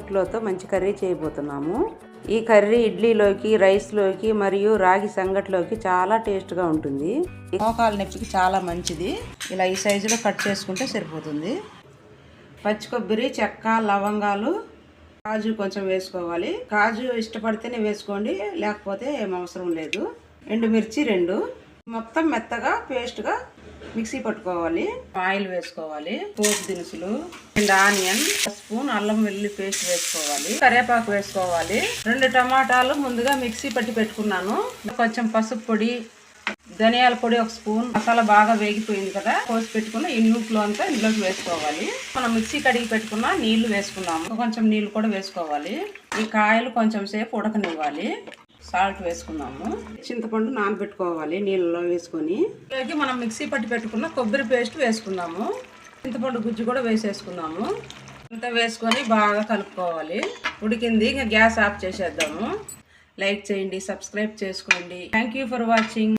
పేస్ట్లతో మంచి కర్రీ చేయబోతున్నాము. ఈ కర్రీ ఇడ్లీలోకి, రైస్లోకి మరియు రాగి సంగట్లోకి చాలా టేస్ట్గా ఉంటుంది. మోకాల నొప్పికి చాలా మంచిది. ఇలా ఈ సైజులో కట్ చేసుకుంటే సరిపోతుంది. పచ్చి కొబ్బరి, చెక్క, లవంగాలు, కాజు కొంచెం వేసుకోవాలి. కాజు ఇష్టపడితేనే వేసుకోండి, లేకపోతే ఏం అవసరం లేదు. ఎండుమిర్చి 2, మొత్తం మెత్తగా పేస్ట్గా మిక్సీ పట్టుకోవాలి. ఆయిల్ వేసుకోవాలి. పోపు దినుసులు, 2 ఆనియన్, 1 స్పూన్ అల్లం వెల్లుల్లి పేస్ట్ వేసుకోవాలి. కరివేపాకు వేసుకోవాలి. 2 టమాటాలు ముందుగా మిక్సీ పట్టి పెట్టుకున్నాను. కొంచెం పసుపు పొడి, ధనియాల పొడి 1 స్పూన్. మసాలా బాగా వేగిపోయింది కదా, కోసి పెట్టుకున్న ఈ నూపులో అంతా ఇందులోకి వేసుకోవాలి. మనం మిక్సీ కడిగి పెట్టుకున్న నీళ్లు వేసుకున్నాము. కొంచెం నీళ్లు కూడా వేసుకోవాలి. ఈ కాయలు కొంచెం సేపు ఉడకనివ్వాలి. సాల్ట్ వేసుకున్నాము. చింతపండు నానబెట్టుకోవాలి నీళ్ళలో వేసుకొని. అలాగే మనం మిక్సీ పట్టి పెట్టుకున్న కొబ్బరి పేస్ట్ వేసుకున్నాము. చింతపండు గుజ్జు కూడా వేసేసుకున్నాము. అంతా వేసుకొని బాగా కలుపుకోవాలి. ఉడికింది, ఇంకా గ్యాస్ ఆఫ్ చేసేద్దాము. లైక్ చేయండి, సబ్స్క్రైబ్ చేసుకోండి. Thank you for watching.